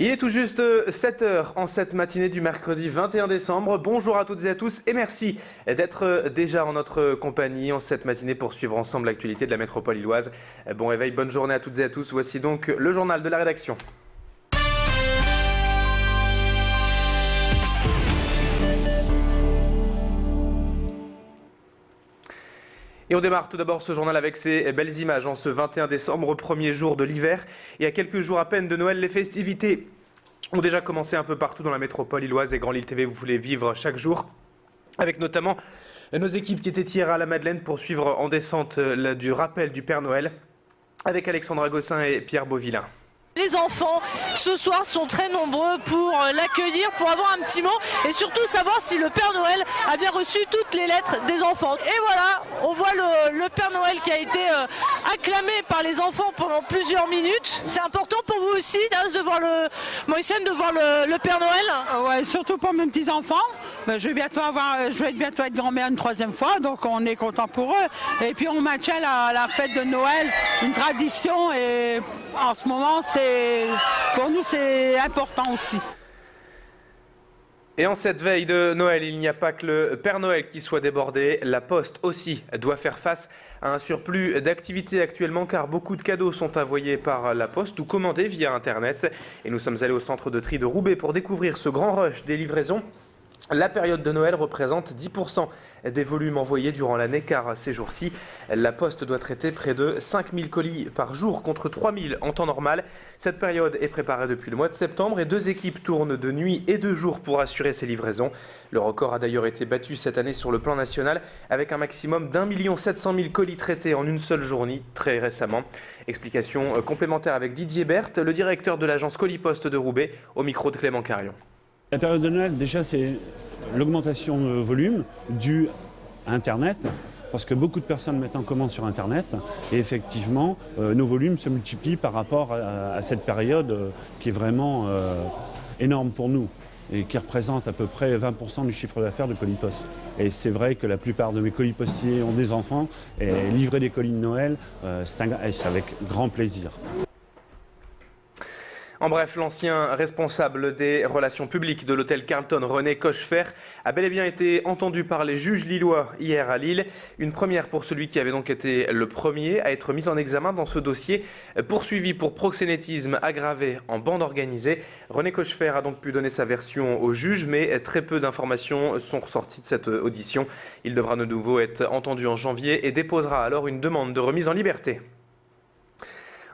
Il est tout juste 7 heures en cette matinée du mercredi 21 décembre. Bonjour à toutes et à tous et merci d'être déjà en notre compagnie en cette matinée pour suivre ensemble l'actualité de la métropole lilloise. Bon réveil, bonne journée à toutes et à tous. Voici donc le journal de la rédaction. Et on démarre tout d'abord ce journal avec ces belles images en ce 21 décembre, premier jour de l'hiver. Et à quelques jours à peine de Noël, les festivités ont déjà commencé un peu partout dans la métropole lilloise. Et Grand Lille TV, vous voulez vivre chaque jour, avec notamment nos équipes qui étaient hier à la Madeleine pour suivre en descente du rappel du Père Noël, avec Alexandra Gossin et Pierre Beauvillain. Les enfants, ce soir, sont très nombreux pour l'accueillir, pour avoir un petit mot et surtout savoir si le Père Noël a bien reçu toutes les lettres des enfants. Et voilà, on voit le Père Noël qui a été acclamé par les enfants pendant plusieurs minutes. C'est important pour vous aussi, Daz, de voir de voir le Père Noël? Ouais, surtout pour mes petits-enfants. Je vais bientôt être grand-mère une troisième fois, donc on est content pour eux. Et puis on maintient la fête de Noël, une tradition, et en ce moment, pour nous, c'est important aussi. Et en cette veille de Noël, il n'y a pas que le Père Noël qui soit débordé. La Poste aussi doit faire face à un surplus d'activités actuellement, car beaucoup de cadeaux sont envoyés par la Poste ou commandés via Internet. Et nous sommes allés au centre de tri de Roubaix pour découvrir ce grand rush des livraisons. La période de Noël représente 10% des volumes envoyés durant l'année, car ces jours-ci, la Poste doit traiter près de 5000 colis par jour contre 3000 en temps normal. Cette période est préparée depuis le mois de septembre et 2 équipes tournent de nuit et de jour pour assurer ces livraisons. Le record a d'ailleurs été battu cette année sur le plan national avec un maximum d'1 700 000 colis traités en une seule journée très récemment. Explication complémentaire avec Didier Berthe, le directeur de l'agence Colis Poste de Roubaix, au micro de Clément Carion. La période de Noël, déjà, c'est l'augmentation de volume due à Internet, parce que beaucoup de personnes mettent en commande sur Internet, et effectivement, nos volumes se multiplient par rapport à cette période qui est vraiment énorme pour nous, et qui représente à peu près 20% du chiffre d'affaires de Colis Poste. Et c'est vrai que la plupart de mes colis postiers ont des enfants, et livrer des colis de Noël, c'est avec grand plaisir. En bref, l'ancien responsable des relations publiques de l'hôtel Carlton, René Cochefer, a bel et bien été entendu par les juges lillois hier à Lille. Une première pour celui qui avait donc été le premier à être mis en examen dans ce dossier, poursuivi pour proxénétisme aggravé en bande organisée. René Cochefer a donc pu donner sa version aux juges, mais très peu d'informations sont ressorties de cette audition. Il devra de nouveau être entendu en janvier et déposera alors une demande de remise en liberté.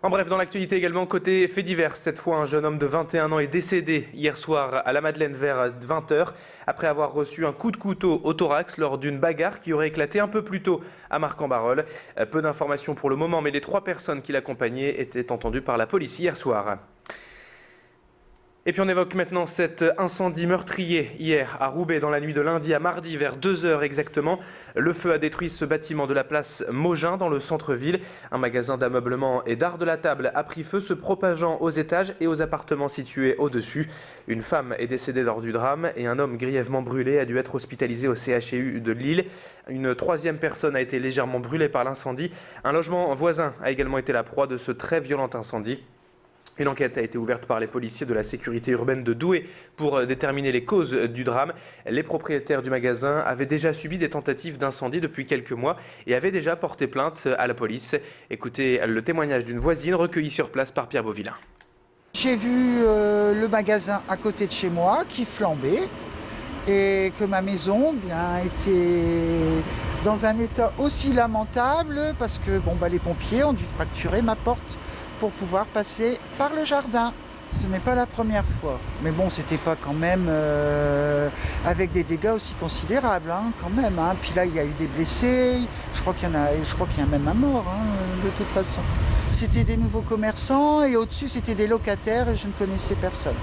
En bref, dans l'actualité également, côté fait divers, cette fois un jeune homme de 21 ans est décédé hier soir à la Madeleine vers 20 h après avoir reçu un coup de couteau au thorax lors d'une bagarre qui aurait éclaté un peu plus tôt à Marc-en-Barœul. Peu d'informations pour le moment, mais les 3 personnes qui l'accompagnaient étaient entendues par la police hier soir. Et puis on évoque maintenant cet incendie meurtrier hier à Roubaix dans la nuit de lundi à mardi vers 2 h exactement. Le feu a détruit ce bâtiment de la place Maugin dans le centre-ville. Un magasin d'ameublement et d'art de la table a pris feu, se propageant aux étages et aux appartements situés au-dessus. Une femme est décédée lors du drame et un homme grièvement brûlé a dû être hospitalisé au CHU de Lille. Une 3e personne a été légèrement brûlée par l'incendie. Un logement voisin a également été la proie de ce très violent incendie. Une enquête a été ouverte par les policiers de la sécurité urbaine de Douai pour déterminer les causes du drame. Les propriétaires du magasin avaient déjà subi des tentatives d'incendie depuis quelques mois et avaient déjà porté plainte à la police. Écoutez le témoignage d'une voisine recueillie sur place par Pierre Beauvillain. J'ai vu le magasin à côté de chez moi qui flambait et que ma maison était dans un état aussi lamentable parce que les pompiers ont dû fracturer ma porte pour pouvoir passer par le jardin. Ce n'est pas la première fois. Mais bon, c'était pas quand même avec des dégâts aussi considérables, quand même. Puis là, il y a eu des blessés. Je crois qu'il y a même un mort, de toute façon. C'était des nouveaux commerçants et au-dessus, c'était des locataires et je ne connaissais personne.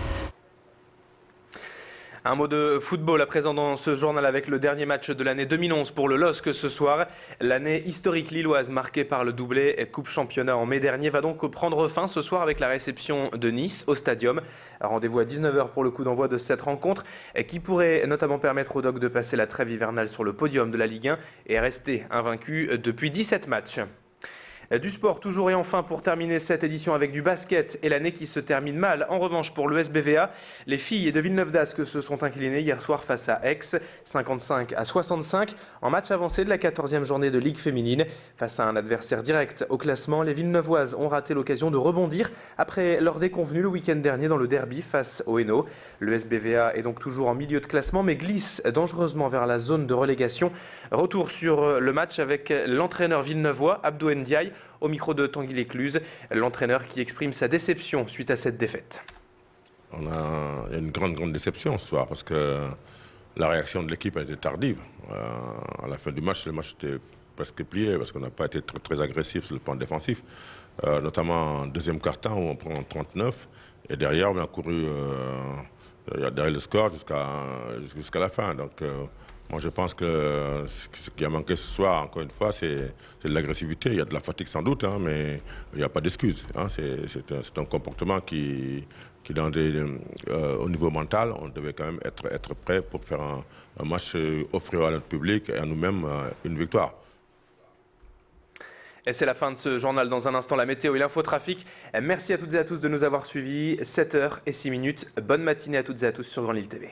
Un mot de football à présent dans ce journal avec le dernier match de l'année 2011 pour le LOSC ce soir. L'année historique lilloise marquée par le doublé Coupe Championnat en mai dernier va donc prendre fin ce soir avec la réception de Nice au Stadium. Rendez-vous à 19 h pour le coup d'envoi de cette rencontre qui pourrait notamment permettre aux Dogs de passer la trêve hivernale sur le podium de la Ligue 1 et rester invaincu depuis 17 matchs. Du sport toujours et enfin pour terminer cette édition avec du basket et l'année qui se termine mal. En revanche pour le SBVA, les filles de Villeneuve d'Ascq se sont inclinées hier soir face à Aix, 55-65, en match avancé de la 14e journée de Ligue féminine. Face à un adversaire direct au classement, les Villeneuvoises ont raté l'occasion de rebondir après leur déconvenue le week-end dernier dans le derby face au Hainaut. Le SBVA est donc toujours en milieu de classement mais glisse dangereusement vers la zone de relégation. Retour sur le match avec l'entraîneur villeneuvois, Abdou Ndiaye, au micro de Tanguy Lécluse, l'entraîneur qui exprime sa déception suite à cette défaite. Il y a une grande déception ce soir parce que la réaction de l'équipe a été tardive. À la fin du match, le match était presque plié parce qu'on n'a pas été très agressif sur le plan défensif, notamment en deuxième quart-temps où on prend 39 et derrière on a couru derrière le score jusqu'à la fin. Donc, moi, je pense que ce qui a manqué ce soir, encore une fois, c'est de l'agressivité. Il y a de la fatigue sans doute, hein, mais il n'y a pas d'excuse. Hein. C'est un comportement qui au niveau mental, on devait quand même être prêt pour faire un match, offrir à notre public et à nous-mêmes une victoire. Et c'est la fin de ce journal. Dans un instant, la météo et l'infotrafic. Merci à toutes et à tous de nous avoir suivis. 7h06. Bonne matinée à toutes et à tous sur Grand Lille TV.